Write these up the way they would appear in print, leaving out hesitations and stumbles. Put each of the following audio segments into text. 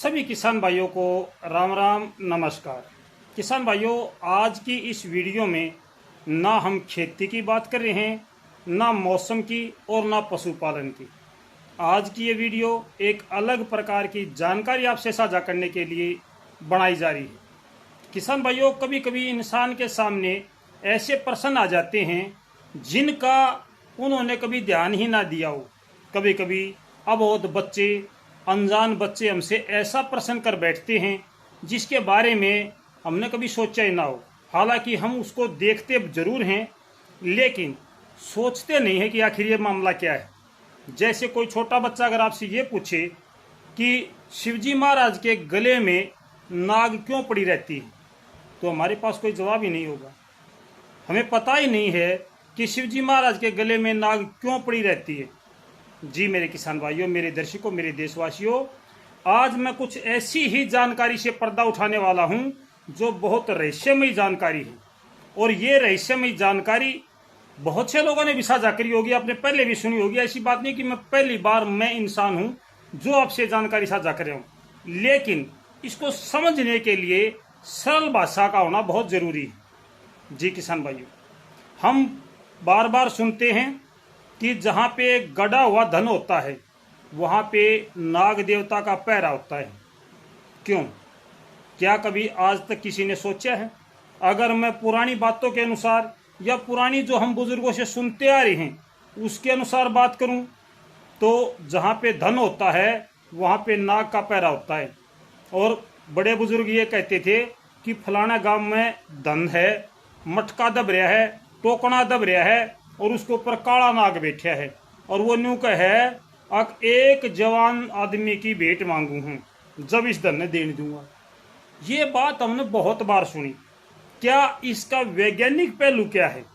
सभी किसान भाइयों को राम राम नमस्कार। किसान भाइयों, आज की इस वीडियो में ना हम खेती की बात कर रहे हैं, ना मौसम की और ना पशुपालन की। आज की ये वीडियो एक अलग प्रकार की जानकारी आपसे साझा करने के लिए बनाई जा रही है। किसान भाइयों, कभी कभी इंसान के सामने ऐसे प्रश्न आ जाते हैं जिनका उन्होंने कभी ध्यान ही ना दिया हो। कभी कभी अबोध बच्चे, अनजान बच्चे हमसे ऐसा प्रश्न कर बैठते हैं जिसके बारे में हमने कभी सोचा ही ना हो। हालांकि हम उसको देखते जरूर हैं, लेकिन सोचते नहीं है कि आखिर ये मामला क्या है। जैसे कोई छोटा बच्चा अगर आपसे ये पूछे कि शिवजी महाराज के गले में नाग क्यों पड़ी रहती है, तो हमारे पास कोई जवाब ही नहीं होगा। हमें पता ही नहीं है कि शिवजी महाराज के गले में नाग क्यों पड़ी रहती है। जी मेरे किसान भाइयों, मेरे दर्शकों, मेरे देशवासियों, आज मैं कुछ ऐसी ही जानकारी से पर्दा उठाने वाला हूं जो बहुत रहस्यमयी जानकारी है। और ये रहस्यमयी जानकारी बहुत से लोगों ने भी साझा करी होगी, आपने पहले भी सुनी होगी। ऐसी बात नहीं कि मैं पहली बार मैं इंसान हूं जो आपसे जानकारी साझा कर रहा हूं, लेकिन इसको समझने के लिए सरल भाषा का होना बहुत जरूरी है। जी किसान भाइयों, हम बार बार सुनते हैं कि जहाँ पे गड़ा हुआ धन होता है वहाँ पे नाग देवता का पहरा होता है। क्यों? क्या कभी आज तक किसी ने सोचा है? अगर मैं पुरानी बातों के अनुसार या पुरानी जो हम बुजुर्गों से सुनते आ रहे हैं उसके अनुसार बात करूं तो जहाँ पे धन होता है वहाँ पे नाग का पहरा होता है। और बड़े बुजुर्ग ये कहते थे कि फलाना गांव में धन है, मटका दब रहा है, टोकना दब रहा है और उसके ऊपर काला नाग बैठा है और वो न्यू का है अक एक जवान आदमी की भेंट मांगू हूं जब इस धन ने देने दूंगा। ये बात हमने बहुत बार सुनी। क्या इसका वैज्ञानिक पहलू क्या है?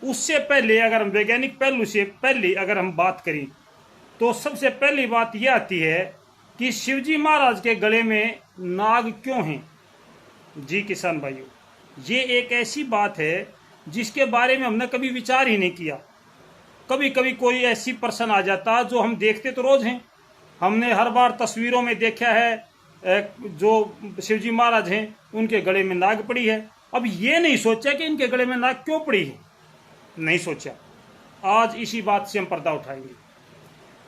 उससे पहले अगर हम वैज्ञानिक पहलू से पहले अगर हम बात करें तो सबसे पहली बात यह आती है कि शिवजी महाराज के गले में नाग क्यों हैं। जी किसान भाइयों, ये एक ऐसी बात है जिसके बारे में हमने कभी विचार ही नहीं किया। कभी कभी कोई ऐसी पर्सन आ जाता जो हम देखते तो रोज हैं, हमने हर बार तस्वीरों में देखा है, जो शिवजी महाराज हैं उनके गले में नाग पड़ी है। अब ये नहीं सोचा कि इनके गले में नाग क्यों पड़ी है, नहीं सोचा। आज इसी बात से हम पर्दा उठाएंगे।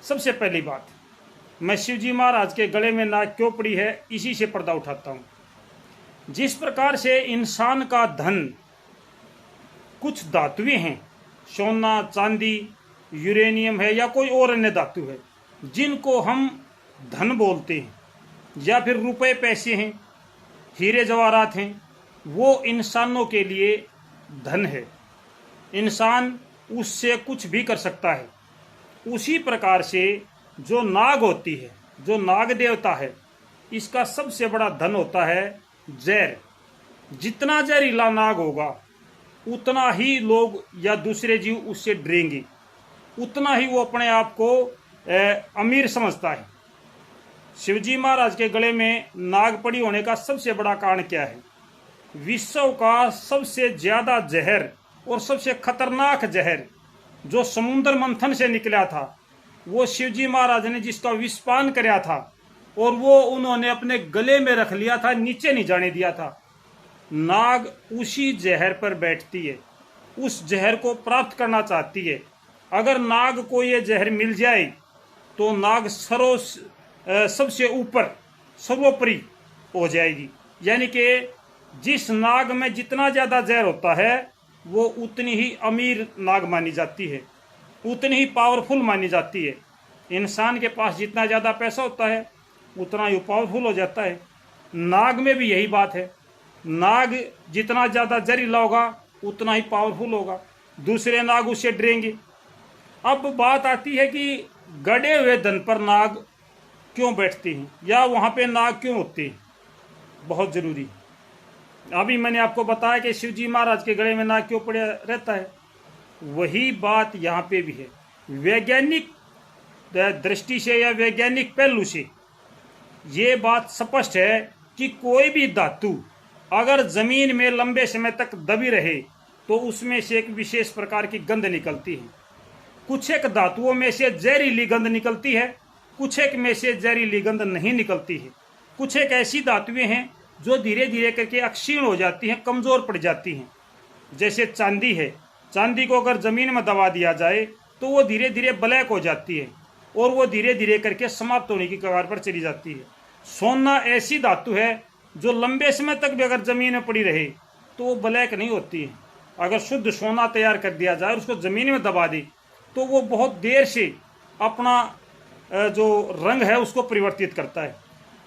सबसे पहली बात, मैं शिवजी महाराज के गले में नाग क्यों पड़ी है इसी से पर्दा उठाता हूँ। जिस प्रकार से इंसान का धन कुछ धातुएं हैं, सोना, चांदी, यूरेनियम है या कोई और अन्य धातु है जिनको हम धन बोलते हैं, या फिर रुपए पैसे हैं, हीरे जवाहरात हैं, वो इंसानों के लिए धन है। इंसान उससे कुछ भी कर सकता है। उसी प्रकार से जो नाग होती है, जो नाग देवता है, इसका सबसे बड़ा धन होता है जहर। जितना जहरीला नाग होगा उतना ही लोग या दूसरे जीव उससे डरेंगे, उतना ही वो अपने आप को अमीर समझता है। शिवजी महाराज के गले में नाग पड़ी होने का सबसे बड़ा कारण क्या है? विश्व का सबसे ज्यादा जहर और सबसे खतरनाक जहर जो समुद्र मंथन से निकला था, वो शिवजी महाराज ने जिसका विषपान कराया था और वो उन्होंने अपने गले में रख लिया था, नीचे नहीं जाने दिया था। नाग उसी जहर पर बैठती है, उस जहर को प्राप्त करना चाहती है। अगर नाग को ये जहर मिल जाए तो नाग सबसे ऊपर सर्वोपरि हो जाएगी। यानी कि जिस नाग में जितना ज्यादा जहर होता है वो उतनी ही अमीर नाग मानी जाती है, उतनी ही पावरफुल मानी जाती है। इंसान के पास जितना ज्यादा पैसा होता है उतना ही पावरफुल हो जाता है। नाग में भी यही बात है। नाग जितना ज्यादा जहरीला होगा उतना ही पावरफुल होगा, दूसरे नाग उससे डरेंगे। अब बात आती है कि गड़े हुए धन पर नाग क्यों बैठते हैं या वहां पे नाग क्यों होते हैं, बहुत जरूरी। अभी मैंने आपको बताया कि शिवजी महाराज के गले में नाग क्यों पड़ा रहता है, वही बात यहाँ पे भी है। वैज्ञानिक दृष्टि से या वैज्ञानिक पहलू से ये बात स्पष्ट है कि कोई भी धातु अगर जमीन में लंबे समय तक दबी रहे तो उसमें से एक विशेष प्रकार की गंध निकलती है। कुछ एक धातुओं में से जहरीली गंध निकलती है, कुछ एक में से जहरीली गंध नहीं निकलती है। कुछ एक ऐसी धातुएं हैं जो धीरे धीरे करके अक्षीण हो जाती हैं, कमज़ोर पड़ जाती हैं। जैसे चांदी है, चांदी को अगर ज़मीन में दबा दिया जाए तो वो धीरे धीरे ब्लैक हो जाती है और वो धीरे धीरे करके समाप्त होने की कगार पर चली जाती है। सोना ऐसी धातु है जो लंबे समय तक भी अगर ज़मीन में पड़ी रहे तो वो ब्लैक नहीं होती है। अगर शुद्ध सोना तैयार कर दिया जाए और उसको ज़मीन में दबा दे तो वो बहुत देर से अपना जो रंग है उसको परिवर्तित करता है।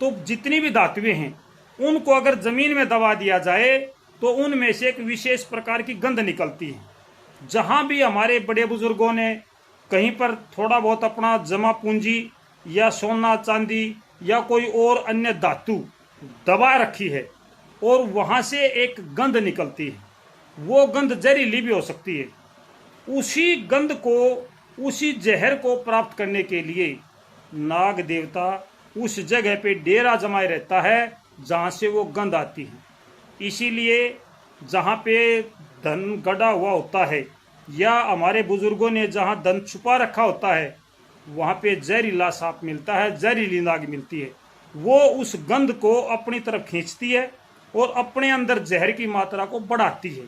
तो जितनी भी धातुएं हैं उनको अगर ज़मीन में दबा दिया जाए तो उनमें से एक विशेष प्रकार की गंध निकलती है। जहाँ भी हमारे बड़े बुजुर्गों ने कहीं पर थोड़ा बहुत अपना जमा पूंजी या सोना चांदी या कोई और अन्य धातु दबा रखी है और वहाँ से एक गंध निकलती है, वो गंध जहरीली भी हो सकती है। उसी गंध को, उसी जहर को प्राप्त करने के लिए नाग देवता उस जगह पे डेरा जमाए रहता है जहाँ से वो गंध आती है। इसीलिए जहाँ पे धन गड़ा हुआ होता है या हमारे बुजुर्गों ने जहाँ धन छुपा रखा होता है वहाँ पे जहरीला सांप मिलता है, जहरीली नाग मिलती है। वो उस गंध को अपनी तरफ खींचती है और अपने अंदर जहर की मात्रा को बढ़ाती है।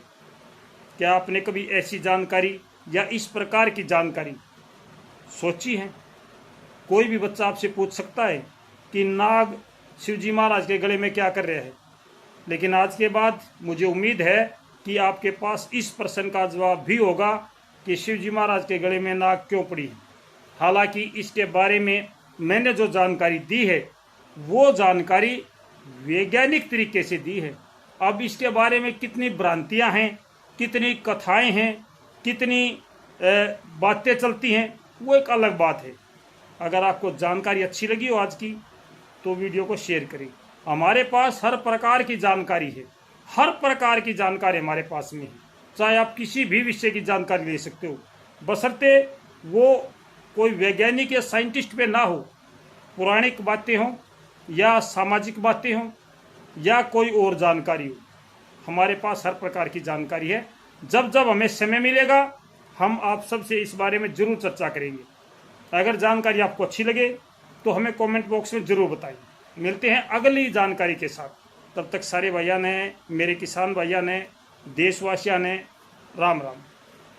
क्या आपने कभी ऐसी जानकारी या इस प्रकार की जानकारी सोची है? कोई भी बच्चा आपसे पूछ सकता है कि नाग शिवजी महाराज के गले में क्या कर रहे हैं, लेकिन आज के बाद मुझे उम्मीद है कि आपके पास इस प्रश्न का जवाब भी होगा कि शिवजी महाराज के गले में नाग क्यों पड़ी है। हालांकि इसके बारे में मैंने जो जानकारी दी है वो जानकारी वैज्ञानिक तरीके से दी है। अब इसके बारे में कितनी भ्रांतियां हैं, कितनी कथाएं हैं, कितनी बातें चलती हैं, वो एक अलग बात है। अगर आपको जानकारी अच्छी लगी हो आज की तो वीडियो को शेयर करें। हमारे पास हर प्रकार की जानकारी है, हर प्रकार की जानकारी हमारे पास में है। चाहे आप किसी भी विषय की जानकारी ले सकते हो, बशर्ते वो कोई वैज्ञानिक या साइंटिस्ट पे ना हो। पौराणिक बातें हों या सामाजिक बातें हों या कोई और जानकारी हो, हमारे पास हर प्रकार की जानकारी है। जब जब हमें समय मिलेगा हम आप सबसे इस बारे में ज़रूर चर्चा करेंगे। अगर जानकारी आपको अच्छी लगे तो हमें कमेंट बॉक्स में ज़रूर बताइए। मिलते हैं अगली जानकारी के साथ। तब तक सारे भैया ने, मेरे किसान भैया ने, देशवासियों ने, राम राम।